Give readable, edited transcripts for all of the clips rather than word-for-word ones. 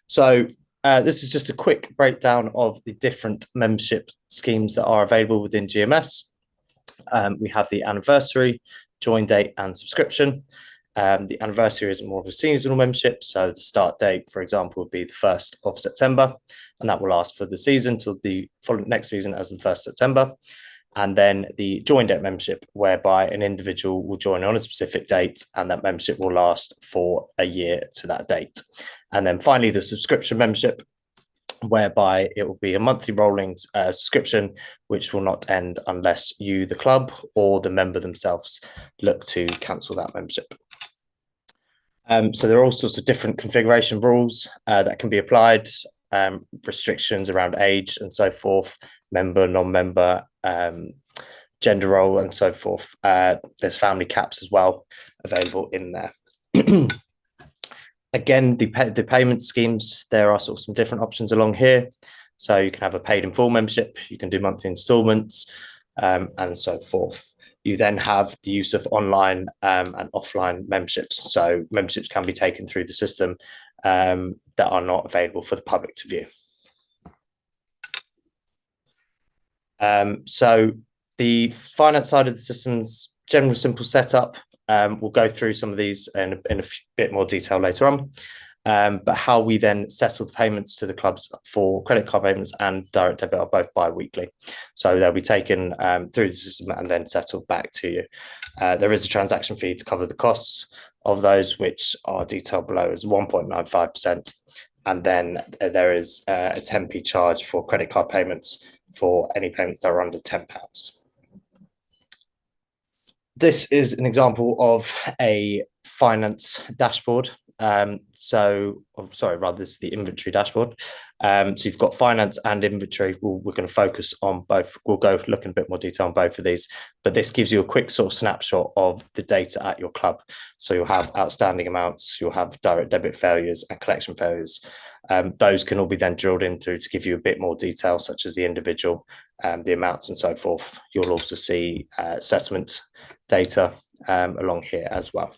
So this is just a quick breakdown of the different membership schemes that are available within GMS. We have the anniversary, join date, and subscription. The anniversary is more of a seasonal membership. So the start date, for example, would be the 1st of September, and that will last for the season till the following next season as the 1st of September. And then the join date membership, whereby an individual will join on a specific date, and that membership will last for a year to that date. And then finally, the subscription membership, whereby it will be a monthly rolling subscription, which will not end unless you, the club, or the member themselves look to cancel that membership. So there are all sorts of different configuration rules that can be applied, restrictions around age and so forth, member, non-member, gender role and so forth. There's family caps as well available in there. Again, the payment schemes, there are sort of some different options along here. So you can have a paid in full membership, you can do monthly installments, and so forth. You then have the use of online and offline memberships. So memberships can be taken through the system that are not available for the public to view. So the finance side of the system's general simple setup. We'll go through some of these in a bit more detail later on. But how we then settle the payments to the clubs for credit card payments and direct debit are both bi-weekly. So they'll be taken through the system and then settled back to you. There is a transaction fee to cover the costs of those, which are detailed below as 1.95%. And then there is a 10p charge for credit card payments for any payments that are under £10. This is an example of a finance dashboard. This is the inventory dashboard. So you've got finance and inventory. We're going to focus on both. We'll go look in a bit more detail on both of these, but this gives you a quick sort of snapshot of the data at your club. So you'll have outstanding amounts, you'll have direct debit failures and collection failures. Those can all be then drilled into to give you a bit more detail, such as the individual, the amounts and so forth. You'll also see settlement data along here as well.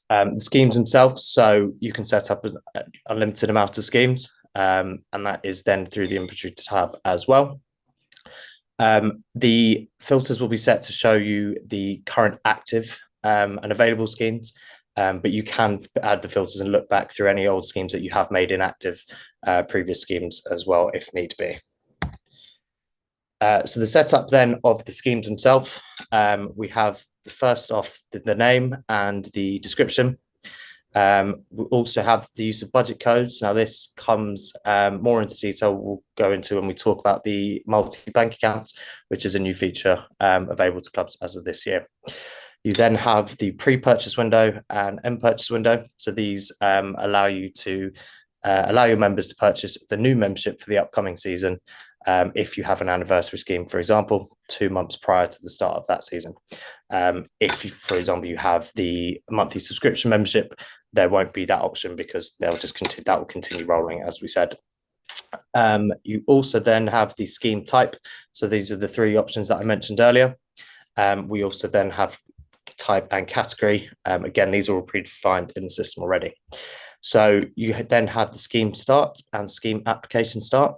The schemes themselves, so you can set up an unlimited amount of schemes, and that is then through the inventory tab as well. The filters will be set to show you the current active and available schemes, but you can add the filters and look back through any old schemes that you have made inactive, previous schemes as well, if need be. So the setup then of the schemes themselves, we have first off the name and the description. We also have the use of budget codes. Now this comes more into detail we'll go into when we talk about the multi-bank accounts, which is a new feature available to clubs as of this year. You then have the pre-purchase window and end purchase window. So these allow you to allow your members to purchase the new membership for the upcoming season if you have an anniversary scheme, for example, 2 months prior to the start of that season. If, for example, you have the monthly subscription membership, there won't be that option because they'll just continue, that will continue rolling, as we said. You also then have the scheme type. So these are the 3 options that I mentioned earlier. We also then have type and category. Again, these are all predefined in the system already. So you then have the scheme start and scheme application start.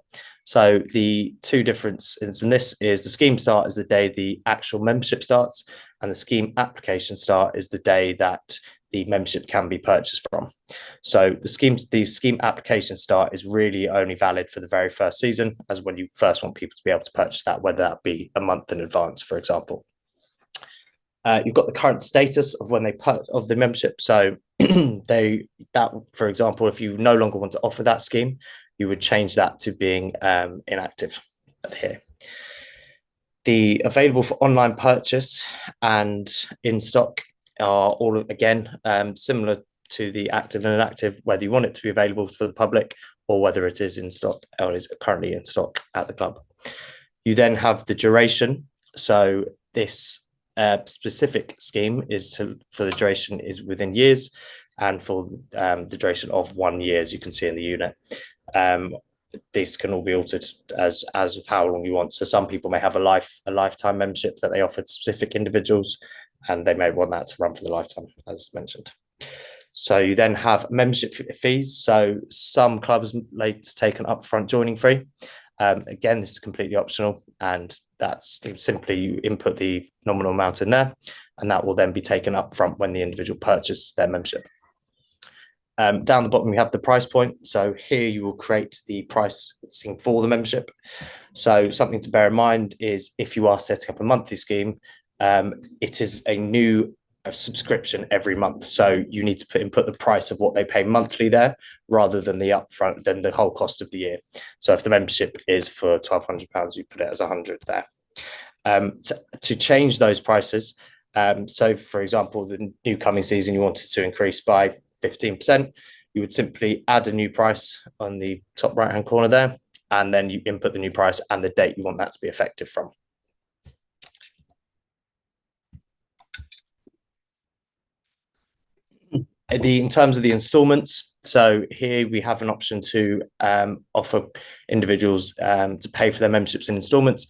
So the 2 differences in this is the scheme start is the day the actual membership starts, and the scheme application start is the day that the membership can be purchased from. So the scheme application start is really only valid for the very first season, as when you first want people to be able to purchase that, whether that be a month in advance, for example. You've got the current status of when they put of the membership. So for example, if you no longer want to offer that scheme, you would change that to being inactive here. The available for online purchase and in stock are all again similar to the active and inactive, whether you want it to be available for the public or whether it is in stock or is currently in stock at the club. You then have the duration. So this specific scheme is for the duration is within years, and for the duration of 1 year, as you can see in the unit. These can all be altered as of how long you want. So some people may have a lifetime membership that they offer to specific individuals, and they may want that to run for the lifetime, as mentioned. So you then have membership fees. So some clubs like to take an upfront joining fee. Again, this is completely optional, and that's simply you input the nominal amount in there, and that will then be taken up front when the individual purchases their membership. Down the bottom, we have the price point. So here you will create the pricing for the membership. So something to bear in mind is if you are setting up a monthly scheme, it is a new subscription every month. So you need to input the price of what they pay monthly there rather than the upfront, than the whole cost of the year. So if the membership is for £1,200, you put it as 100 there. To change those prices, so for example, the new coming season, you wanted to increase by 15%, you would simply add a new price on the top right hand corner there, and then you input the new price and the date you want that to be effective from. In terms of the installments, so here we have an option to offer individuals to pay for their memberships in installments.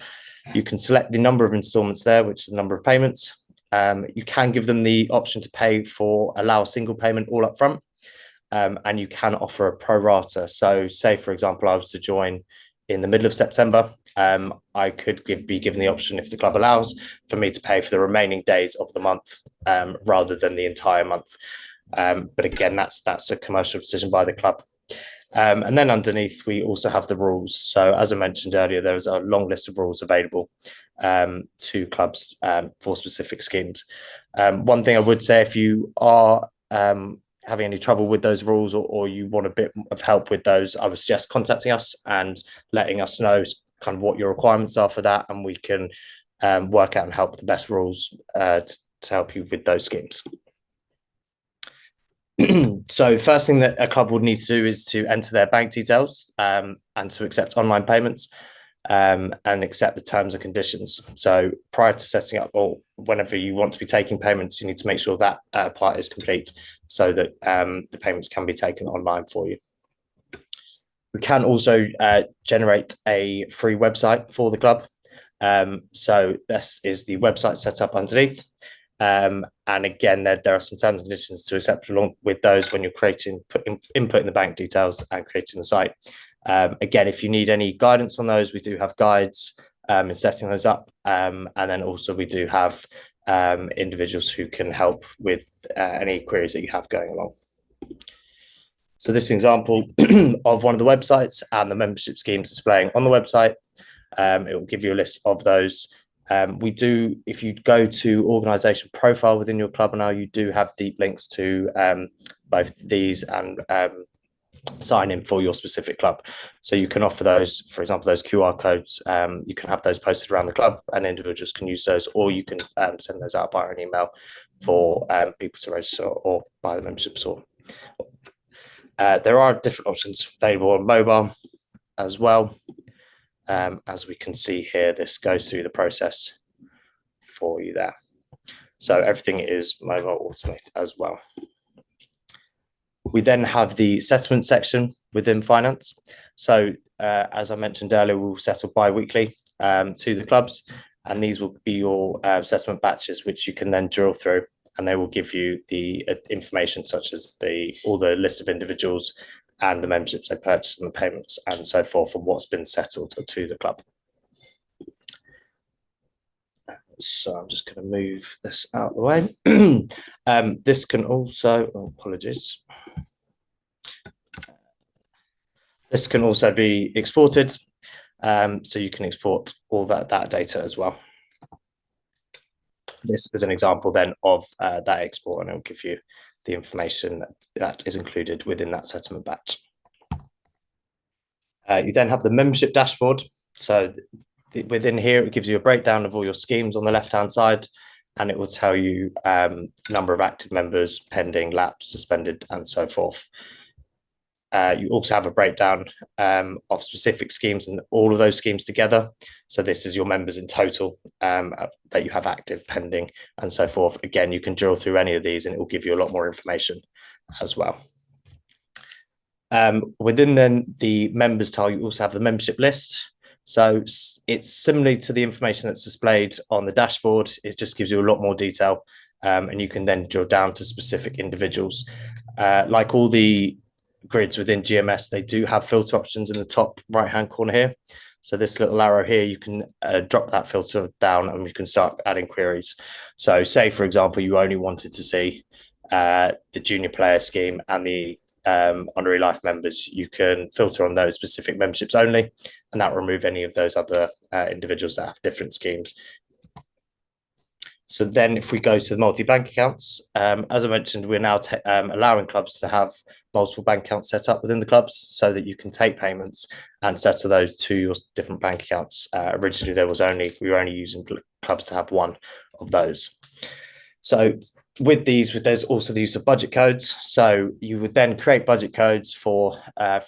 You can select the number of installments there, which is the number of payments. You can give them the option to allow a single payment all up front, and you can offer a pro rata. So say, for example, I was to join in the middle of September, I could be given the option, if the club allows, for me to pay for the remaining days of the month rather than the entire month. But again, that's a commercial decision by the club. And then underneath, we also have the rules. So as I mentioned earlier, there is a long list of rules available to clubs for specific schemes. One thing I would say, if you are having any trouble with those rules, or you want a bit of help with those, I would suggest contacting us and letting us know kind of what your requirements are for that, and we can work out and help the best rules to help you with those schemes. So first thing that a club would need to do is to enter their bank details and to accept online payments and accept the terms and conditions. So prior to setting up, or whenever you want to be taking payments, you need to make sure that part is complete so that the payments can be taken online for you. We can also generate a free website for the club. So this is the website set up underneath. And again, there are some terms and conditions to accept along with those when you're inputting the bank details and creating the site. Again, if you need any guidance on those, we do have guides in setting those up. And then also we do have individuals who can help with any queries that you have going along. So this is an example of one of the websites and the membership schemes displaying on the website. It will give you a list of those. If you go to organisation profile within your club now, you do have deep links to both these and sign in for your specific club. So you can offer those, for example, those QR codes, you can have those posted around the club and individuals can use those, or you can send those out by an email for people to register or buy the memberships. Or there are different options available on mobile as well. As we can see here, this goes through the process for you there. So everything is mobile automated as well. We then have the settlement section within finance. So as I mentioned earlier, we'll settle bi-weekly to the clubs, and these will be your settlement batches, which you can then drill through, and they will give you the information such as all the list of individuals and the memberships they purchased and the payments and so forth, and what's been settled to the club. So I'm just going to move this out of the way. This can also, apologies. This can also be exported. So you can export all that data as well. This is an example then of that export, and it will give you the information that is included within that settlement batch. You then have the membership dashboard. So within here, it gives you a breakdown of all your schemes on the left-hand side, and it will tell you number of active members, pending, lapsed, suspended, and so forth. You also have a breakdown of specific schemes and all of those schemes together. So this is your members in total that you have active, pending, and so forth. Again, you can drill through any of these and it will give you a lot more information as well. Within then the members tile, you also have the membership list. So it's similar to the information that's displayed on the dashboard. It just gives you a lot more detail and you can then drill down to specific individuals. Like all the grids within GMS, they do have filter options in the top right-hand corner here. So this little arrow here, you can drop that filter down and you can start adding queries. So say, for example, you only wanted to see the junior player scheme and the honorary life members, you can filter on those specific memberships only, and that will remove any of those other individuals that have different schemes. So then if we go to the multi-bank accounts, as I mentioned, we're now allowing clubs to have multiple bank accounts set up within the clubs so that you can take payments and settle those to your different bank accounts. Originally, we were only using clubs to have one of those. So with these, there's also the use of budget codes. So you would then create budget codes for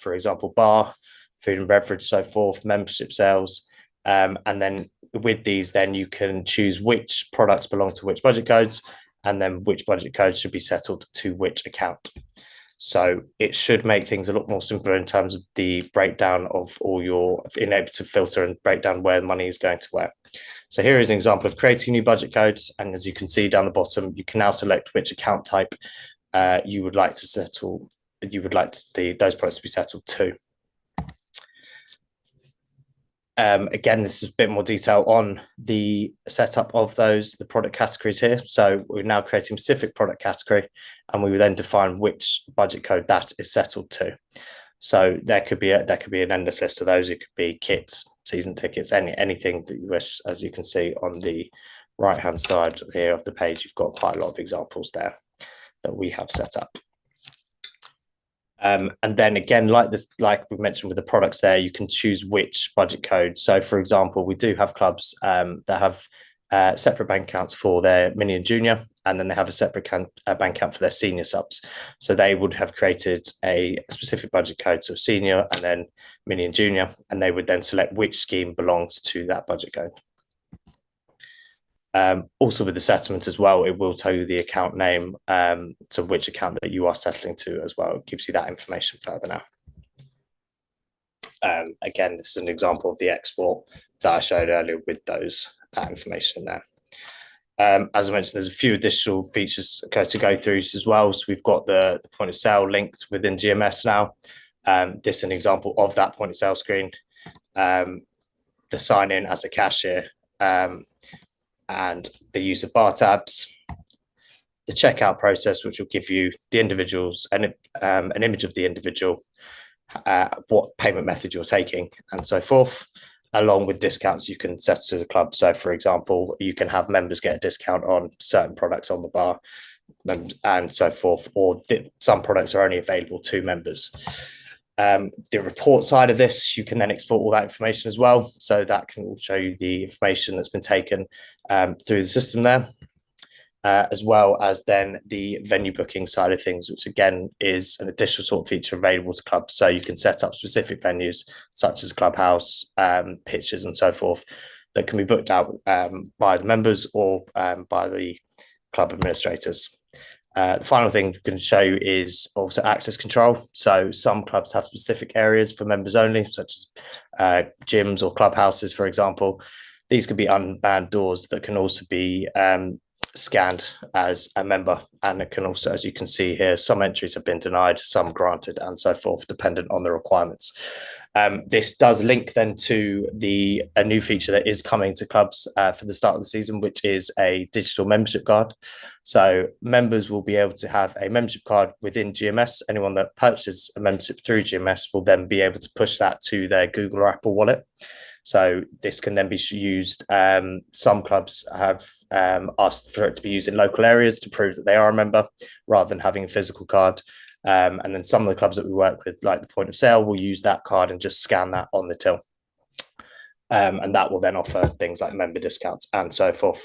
example, bar, food and beverage, so forth, membership sales, and then with these, then you can choose which products belong to which budget codes, and then which budget codes should be settled to which account. So it should make things a lot more simpler in terms of the breakdown of all your, being able to filter and break down where the money is going to where. So here is an example of creating new budget codes. And as you can see down the bottom, you can now select which account type you would like to settle, those products to be settled to. Again, this is a bit more detail on the setup of the product categories here. So we're now creating a specific product category, and we will then define which budget code that is settled to. So there could be an endless list of those. It could be kits, season tickets, anything that you wish. As you can see on the right-hand side here of the page, you've got quite a lot of examples there that we have set up. And then again, like we mentioned with the products there, you can choose which budget code. So for example, we do have clubs that have separate bank accounts for their mini and junior, and then they have a separate bank account for their senior subs. So they would have created a specific budget code, so senior and then mini and junior, and they would then select which scheme belongs to that budget code. Also with the settlement as well, it will tell you the account name to which account that you are settling to as well. It gives you that information further now. Again, this is an example of the export that I showed earlier with that information there. As I mentioned, there's a few additional features to go through as well. So we've got the point of sale linked within GMS now. This is an example of that point of sale screen. The sign in as a cashier, and the use of bar tabs, the checkout process, which will give you the individuals and an image of the individual, what payment method you're taking, and so forth, along with discounts you can set to the club. So, for example, you can have members get a discount on certain products on the bar, and so forth, or some products are only available to members. The report side of this, you can then export all that information as well. So that can show you the information that's been taken through the system there, as well as then the venue booking side of things, which again is an additional sort of feature available to clubs. So you can set up specific venues such as clubhouse, pitches and so forth that can be booked out by the members or by the club administrators. The final thing we can show you is also access control. So some clubs have specific areas for members only, such as gyms or clubhouses, for example. These could be unmanned doors that can also be scanned as a member. And it can also, as you can see here, some entries have been denied, some granted, and so forth, dependent on the requirements. This does link then to a new feature that is coming to clubs for the start of the season, which is a digital membership card. So members will be able to have a membership card within GMS. Anyone that purchases a membership through GMS will then be able to push that to their Google or Apple wallet. So this can then be used. Some clubs have asked for it to be used in local areas to prove that they are a member rather than having a physical card. And then some of the clubs that we work with, like the point of sale, will use that card and just scan that on the till. And that will then offer things like member discounts and so forth.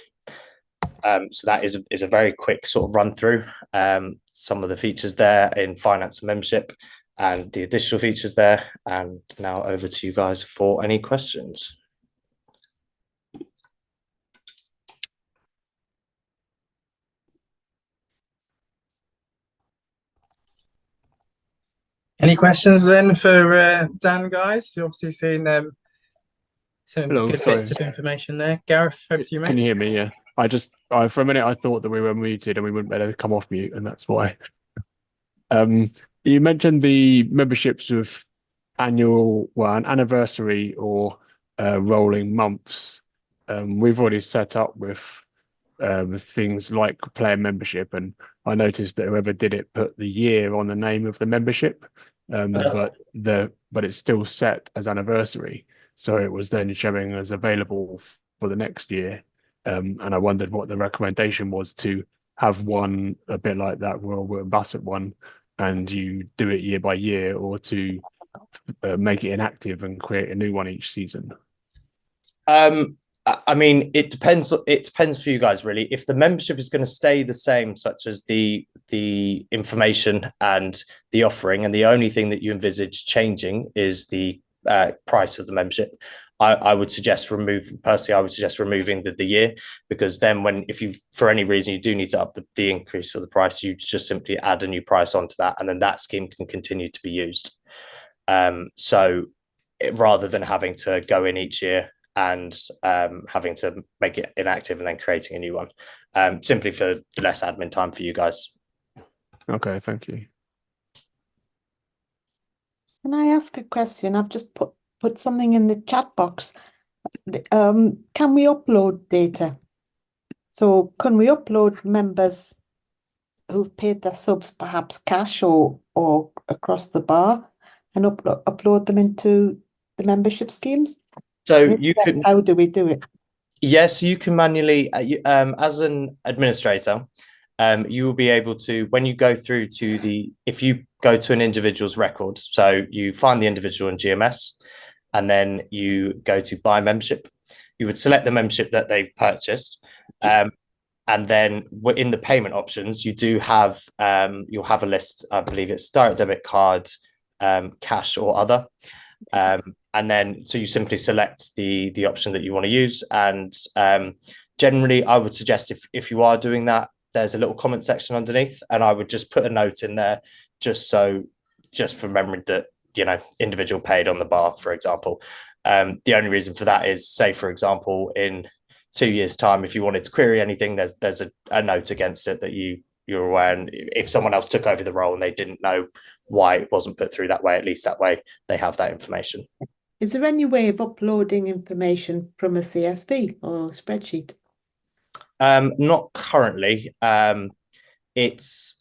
So that is a very quick sort of run through some of the features there in finance and membership and the additional features there. And now over to you guys for any questions. Any questions then for Dan, guys? You've obviously seen some good bits of information there. Gareth, over to you, mate. Can you hear me? Yeah. For a minute I thought that we were muted and we wouldn't be able to come off mute, and that's why. Um, you mentioned the memberships with an anniversary or rolling months. We've already set up with things like player membership, and I noticed that whoever did it put the year on the name of the membership, but it's still set as anniversary, so it was then showing as available for the next year. And I wondered what the recommendation was to have one a bit like that Royal Wilton Bassett one, and you do it year by year, or to make it inactive and create a new one each season. I mean, it depends. It depends for you guys, really. If the membership is going to stay the same, such as the information and the offering, and the only thing that you envisage changing is the price of the membership, I would suggest removing the year, because then if you, for any reason, you do need to up the increase of the price, you just simply add a new price onto that, and then that scheme can continue to be used. Rather than having to go in each year and having to make it inactive and then creating a new one, simply for less admin time for you guys. Okay, thank you. Can I ask a question? I've just put something in the chat box. Can we upload data? So can we upload members who've paid their subs, perhaps cash or across the bar, and upload them into the membership schemes? So how do we do it? Yes, you can manually, as an administrator, you will be able to, when you go through to if you go to an individual's record, so you find the individual in GMS, and then you go to buy membership, you would select the membership that they've purchased. And then in the payment options, you do have, you'll have a list, I believe it's direct debit card, cash or other. And then, so you simply select the option that you want to use. And generally, I would suggest if you are doing that, there's a little comment section underneath, and I would just put a note in there, just for memory that, individual paid on the bar, for example. The only reason for that is, say, for example, in 2 years' time, if you wanted to query anything, there's a note against it that you're aware, and if someone else took over the role and they didn't know why it wasn't put through that way, at least that way they have that information. Is there any way of uploading information from a CSV or spreadsheet? Not currently. It's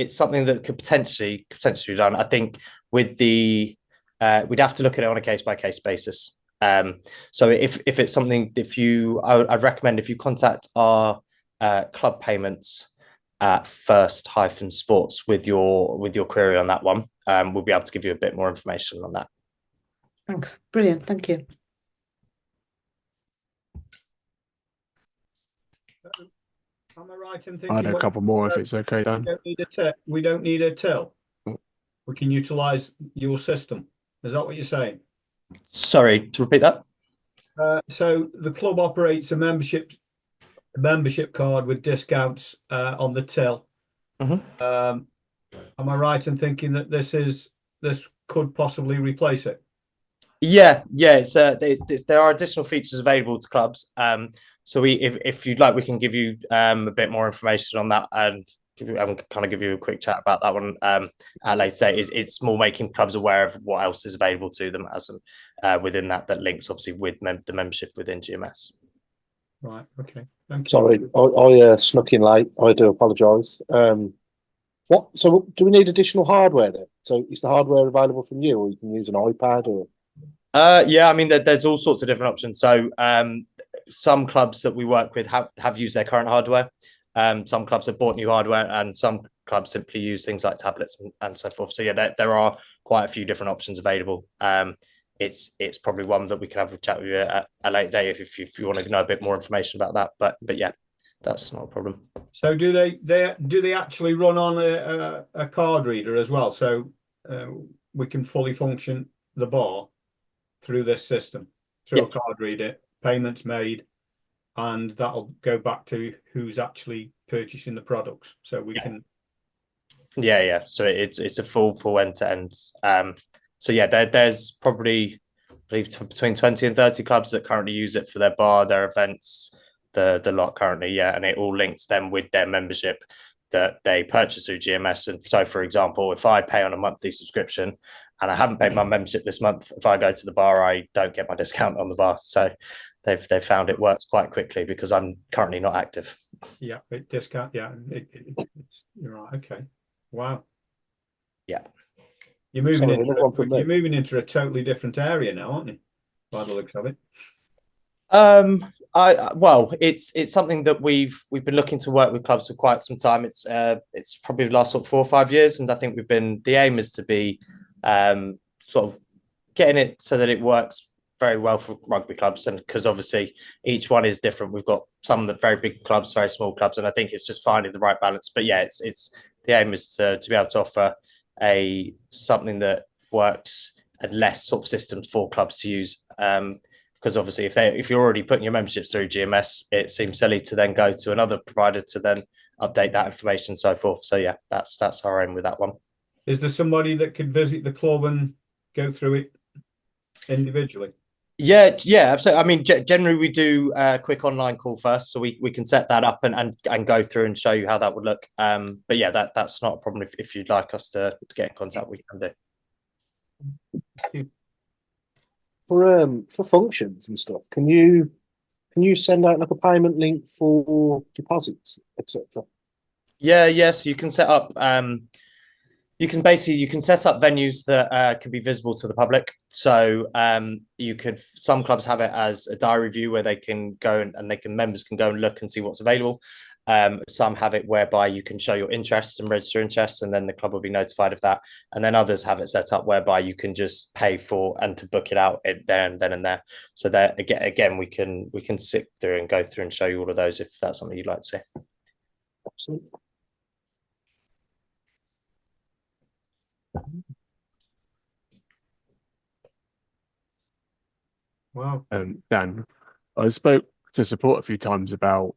something that could potentially be done. I think with we'd have to look at it on a case-by-case basis. So if it's something, I'd recommend if you contact our club payments at First-Sports with your query on that one, we'll be able to give you a bit more information on that. Thanks. Brilliant. Thank you. Am I right in thinking? I had a couple more if it's okay, Dan. We don't need a till. We can utilize your system. Is that what you're saying? Sorry, to repeat that. So the club operates a membership card with discounts on the till. Mm-hmm. Am I right in thinking that this could possibly replace it? Yeah. There are additional features available to clubs. So if you'd like, we can give you a bit more information on that, and give you a quick chat about that one at a later date. It's more making clubs aware of what else is available to them as within that links obviously with the membership within GMS. Right. Okay. Thank you. Sorry, I snuck in late. I do apologise. So do we need additional hardware then? So is the hardware available from you, or you can use an iPad or? Yeah, I mean, there's all sorts of different options. So some clubs that we work with have used their current hardware. Some clubs have bought new hardware, and some clubs simply use things like tablets and so forth. So yeah, there are quite a few different options available. It's probably one that we can have a chat with you at a later date if you want to know a bit more information about that. But yeah, that's not a problem. So do they actually run on a card reader as well? So we can fully function the bar through this system, through a card reader, payments made, and that'll go back to who's actually purchasing the products. So we can. Yeah. So it's a full end to end. So yeah, there's probably, I believe, between 20 and 30 clubs that currently use it for their bar, their events, the lot currently, yeah, and it all links them with their membership that they purchase through GMS. And so, for example, if I pay on a monthly subscription and I haven't paid my membership this month, if I go to the bar, I don't get my discount on the bar. So they've found it works quite quickly because I'm currently not active. Yeah, discount. Yeah, you're right. Okay, wow. Yeah, you're moving Sorry, into another one from me. you're moving into a totally different area now, aren't you? By the looks of it. Well, it's something that we've been looking to work with clubs for quite some time. It's probably the last sort of 4 or 5 years, and I think the aim is to be sort of getting it so that it works very well for rugby clubs, and because obviously each one is different. We've got some that very big clubs, very small clubs, and I think it's just finding the right balance. But yeah, it's the aim is to be able to offer something that works and less sort of systems for clubs to use. Because obviously, if you're already putting your memberships through GMS, it seems silly to then go to another provider to then update that information and so forth. So yeah, that's our aim with that one. Is there somebody that could visit the club and go through it individually? Yeah, absolutely. I mean, generally we do a quick online call first, so we can set that up and go through and show you how that would look. But yeah, that's not a problem. If you'd like us to get in contact, we can do. For functions and stuff, can you send out like a payment link for deposits, etc.? Yeah, so you can set up you can set up venues that can be visible to the public. So some clubs have it as a diary view where they can go and members can go and look and see what's available. Some have it whereby you can show your interests and register interests, and then the club will be notified of that. And then others have it set up whereby you can just pay for and to book it out there and there. So that again, we can sit through and go through and show you all of those if that's something you'd like to see. Absolutely. Wow. Dan, I spoke to support a few times about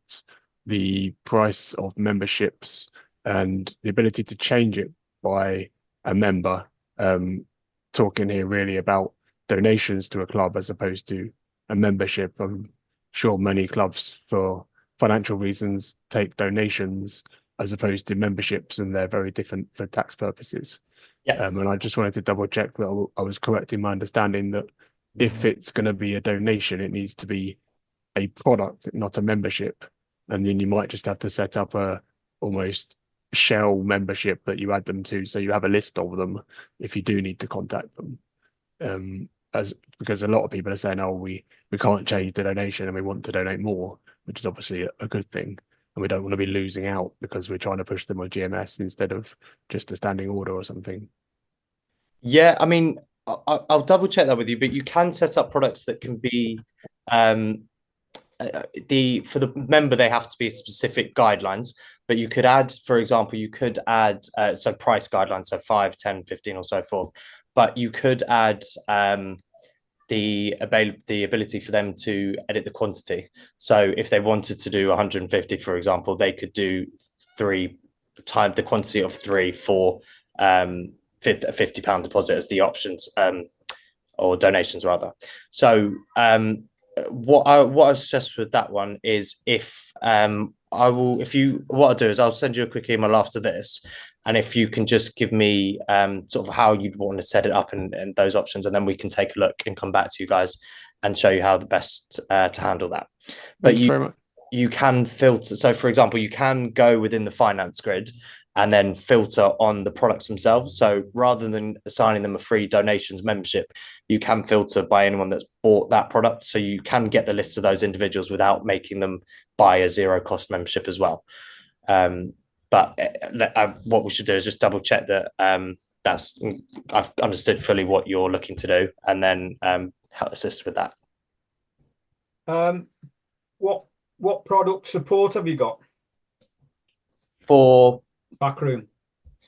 the price of memberships and the ability to change it by a member. Talking here really about donations to a club as opposed to a membership. I'm sure many clubs, for financial reasons, take donations as opposed to memberships, and they're very different for tax purposes. Yeah. And I just wanted to double check that I was correct in my understanding that if it's going to be a donation, it needs to be a product, not a membership. And then you might just have to set up a almost shell membership that you add them to, so you have a list of them if you do need to contact them. Because a lot of people are saying, oh, we can't change the donation and we want to donate more, which is obviously a good thing. And we don't want to be losing out because we're trying to push them on GMS instead of just a standing order or something. Yeah, I mean, I'll double check that with you, but you can set up products that can be for the member, they have to be specific guidelines, but you could add, for example, so price guidelines, so 5, 10, 15 or so forth, but you could add the ability for them to edit the quantity. So if they wanted to do 150, for example, they could do 3 times the quantity of 3 for £50 deposit as the options, or donations rather. So what I suggest with that one is what I'll do is I'll send you a quick email after this, and if you can just give me sort of how you'd want to set it up and those options, and then we can take a look and come back to you guys and show you how the best to handle that. But you can filter. So for example, you can go within the finance grid and then filter on the products themselves. So rather than assigning them a free donations membership, you can filter by anyone that's bought that product. So you can get the list of those individuals without making them buy a zero cost membership as well. But what we should do is just double check that I've understood fully what you're looking to do, and then help assist with that. What product support have you got For Backroom?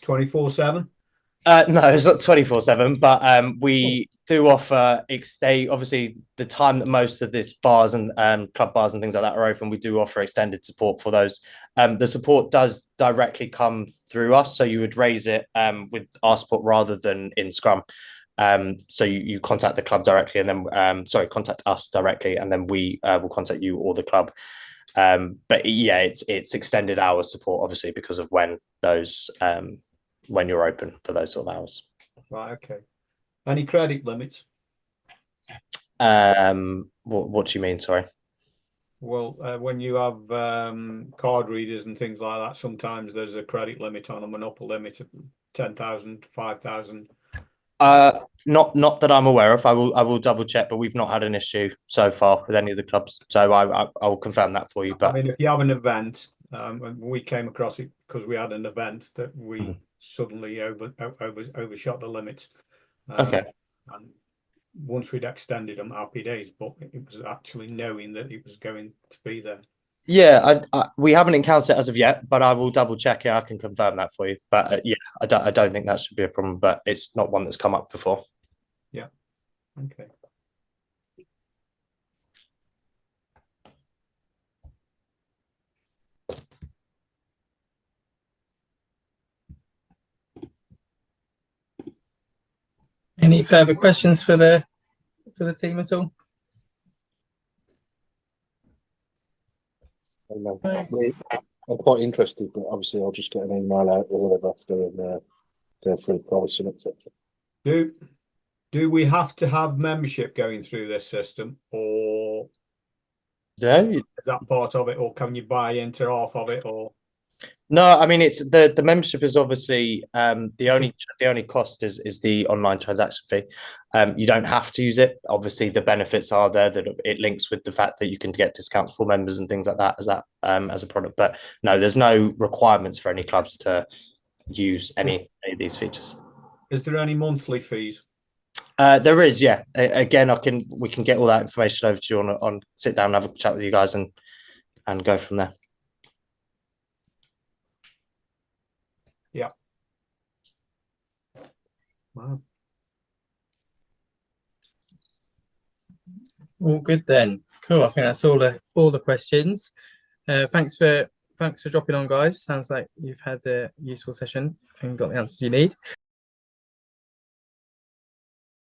24/7? No, it's not 24/7, but we do offer obviously the time that most of these bars and club bars and things like that are open, we do offer extended support for those. The support does directly come through us, so you would raise it with our support rather than in Scrum. So you contact the club directly, and then contact us directly, and then we will contact you or the club. But yeah, it's extended hours support, obviously, because of when those when you're open for those sort of hours. Right, okay. Any credit limits? What do you mean? Sorry. Well, when you have card readers and things like that, sometimes there's a credit limit on them, an upper limit of 10,000, 5,000. Not that I'm aware of. I will double check, but we've not had an issue so far with any of the clubs. So I will confirm that for you. But I mean, if you have an event, we came across it because we had an event that we suddenly overshot the limits. Okay. And once we'd extended them, happy days, but it was actually knowing that it was going to be there. Yeah, we haven't encountered it as of yet, but I will double check it. I can confirm that for you. But yeah, I don't think that should be a problem. But it's not one that's come up before. Yeah. Okay. Any further questions for the team at all? I'm quite interested, but obviously I'll just get an email out or whatever after and go through pricing, etc. Do we have to have membership going through this system, or Yeah. is that part of it, or can you buy into half of it, or? No, I mean it's the membership is obviously the only cost is the online transaction fee. You don't have to use it. Obviously, the benefits are there that it links with the fact that you can get discounts for members and things like that as a product. But no, there's no requirements for any clubs to use any of these features. Is there any monthly fees? There is, yeah. Again, we can get all that information over to you on sit down and have a chat with you guys and go from there. Yeah. Wow. All good then. Cool. I think that's all the questions. Thanks for dropping on, guys. Sounds like you've had a useful session and got the answers you need.